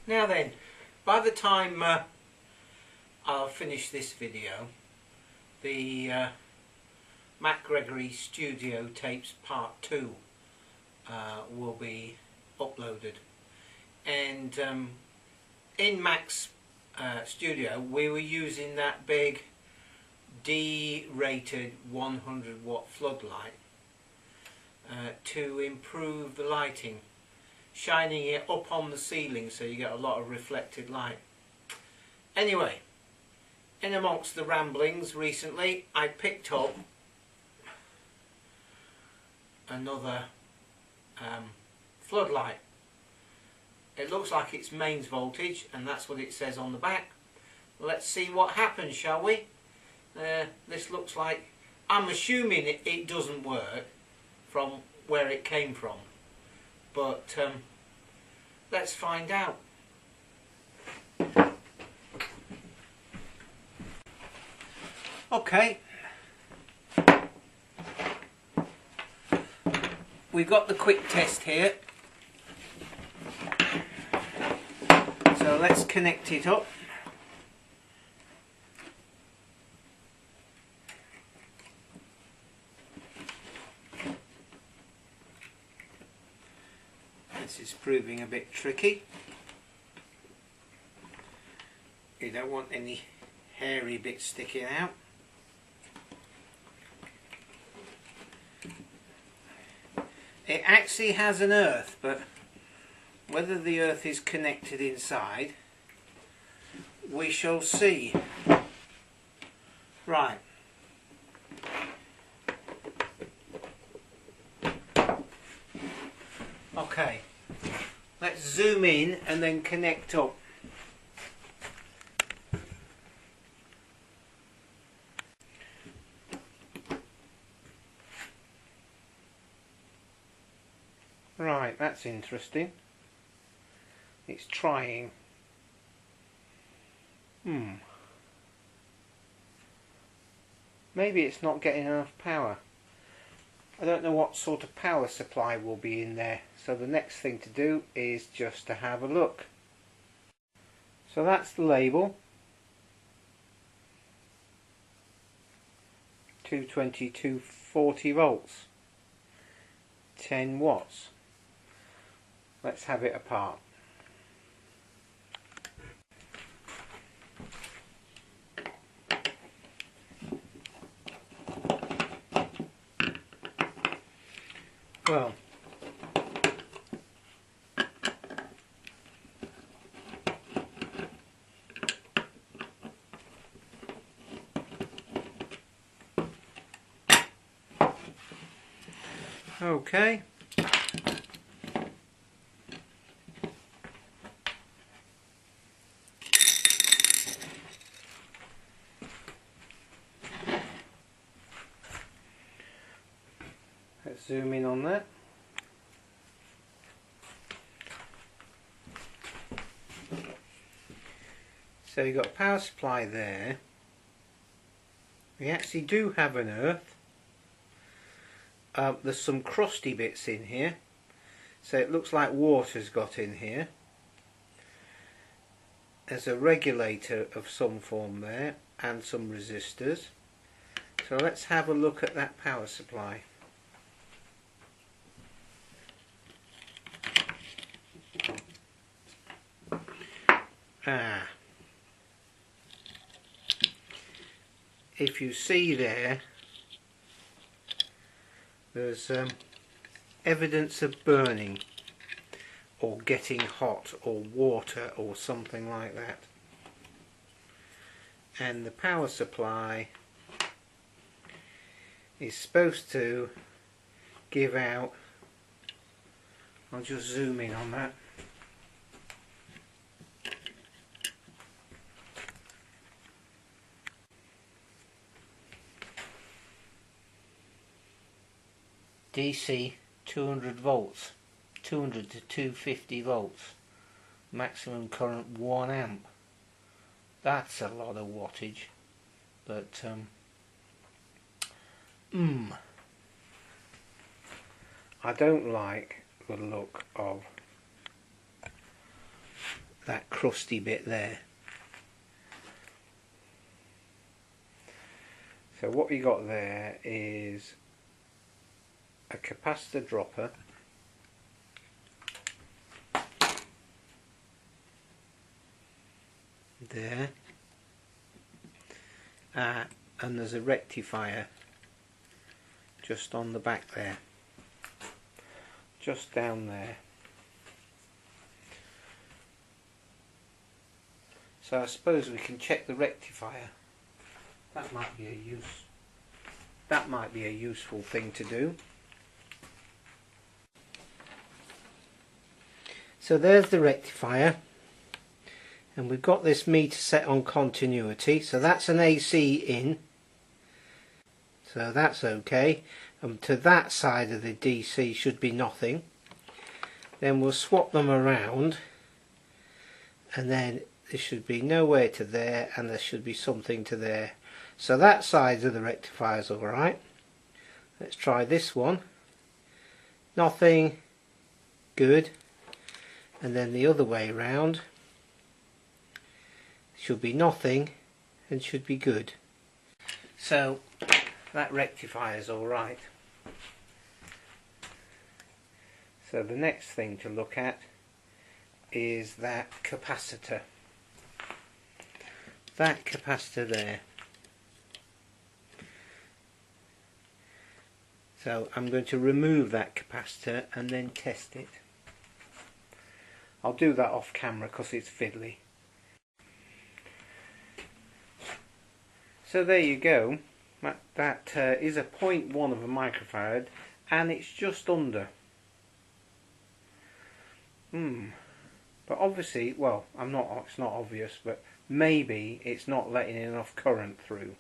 Now then, by the time I'll finish this video, the Mac Gregory Studio Tapes Part 2 will be uploaded. And in Mac's studio we were using that big D-rated 100 watt floodlight to improve the lighting, shining it up on the ceiling so you get a lot of reflected light. Anyway, in amongst the ramblings recently, I picked up another floodlight. It looks like it's mains voltage, and that's what it says on the back. Let's see what happens, shall we? This looks like, I'm assuming it doesn't work from where it came from, but let's find out. Okay, we've got the quick test here, so let's connect it up. This is proving a bit tricky. You don't want any hairy bits sticking out. It actually has an earth, but whether the earth is connected inside, we shall see. Right. Okay. Let's zoom in and then connect up. Right, that's interesting. It's trying. Maybe it's not getting enough power. I don't know what sort of power supply will be in there, so the next thing to do is just to have a look. So that's the label. 220, 240 volts, 10 watts. Let's have it apart. Well, okay. Let's zoom in on that. So you've got a power supply there. We actually do have an earth. There's some crusty bits in here, so it looks like water's got in here. There's a regulator of some form there and some resistors. So let's have a look at that power supply. If you see there, there's evidence of burning or getting hot or water or something like that. And the power supply is supposed to give out, I'll just zoom in on that. DC 200 volts, 200 to 250 volts, maximum current 1 amp. That's a lot of wattage, but I don't like the look of that crusty bit there. So what we got there is a capacitor dropper, there, and there's a rectifier just on the back there, just down there. So I suppose we can check the rectifier. That might be a useful thing to do. So there's the rectifier, and we've got this meter set on continuity, so that's an AC in, so that's okay, and to that side of the DC should be nothing. Then we'll swap them around, and then there should be nowhere to there, and there should be something to there. So that side of the rectifier is alright. Let's try this one. Nothing. Good. And then the other way round should be nothing and should be good. So that rectifier is alright. So the next thing to look at is that capacitor. That capacitor there. So I'm going to remove that capacitor and then test it. I'll do that off camera because it's fiddly. So there you go. That is a 0.1 of a microfarad, and it's just under. But obviously, well, it's not obvious, but maybe it's not letting enough current through.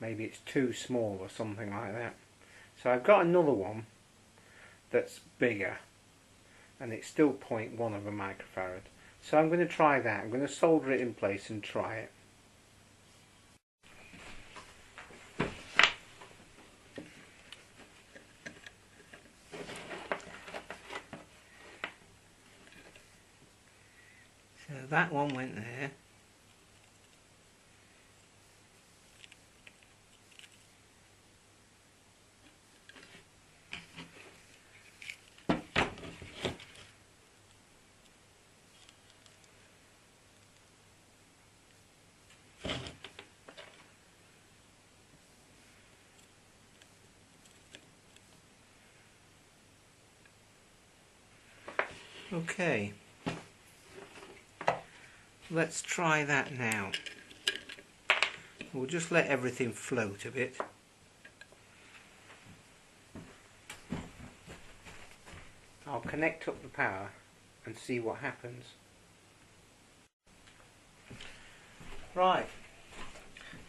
Maybe it's too small or something like that. So I've got another one that's bigger, and it's still 0.1 of a microfarad. So I'm going to try that. I'm going to solder it in place and try it. So that one went there. Okay, let's try that now. We'll just let everything float a bit. I'll connect up the power and see what happens. Right,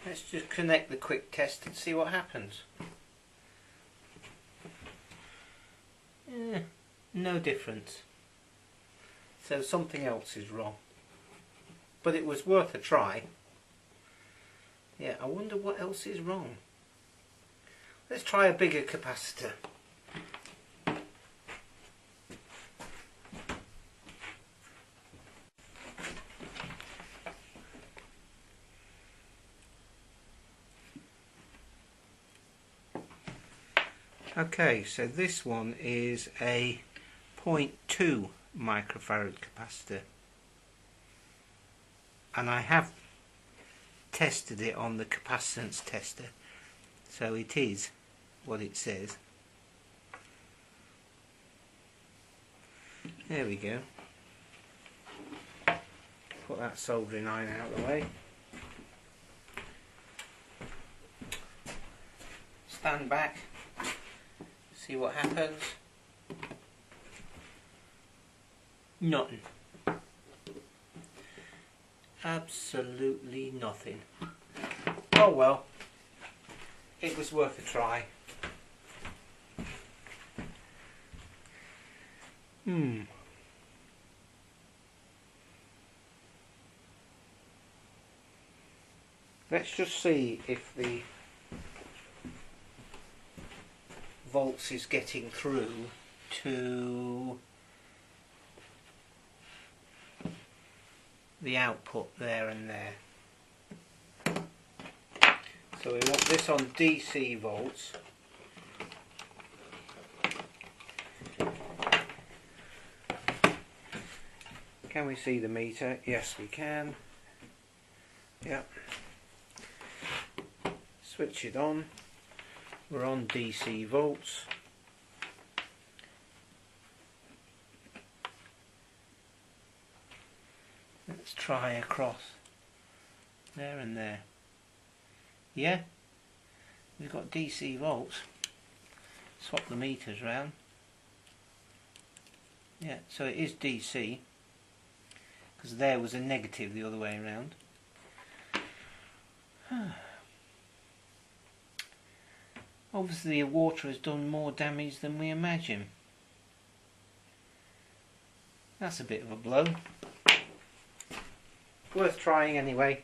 let's just connect the quick test and see what happens. No difference. So something else is wrong. But it was worth a try. Yeah, I wonder what else is wrong. Let's try a bigger capacitor. Okay, so this one is a 0.2 microfarad capacitor, and I have tested it on the capacitance tester, so it is what it says. There we go. Put that soldering iron out of the way. Stand back, see what happens. Nothing. Absolutely nothing. Oh well, it was worth a try. Let's just see if the volts is getting through to the output there and there. So we want this on DC volts. Can we see the meter? Yes, we can. Yep. Switch it on. We're on DC volts. Let's try across there and there. Yeah, we've got DC volts. Swap the meters round. Yeah, so it is DC, because there was a negative the other way around. Obviously the water has done more damage than we imagine. That's a bit of a blow. Worth trying anyway.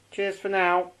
Cheers for now.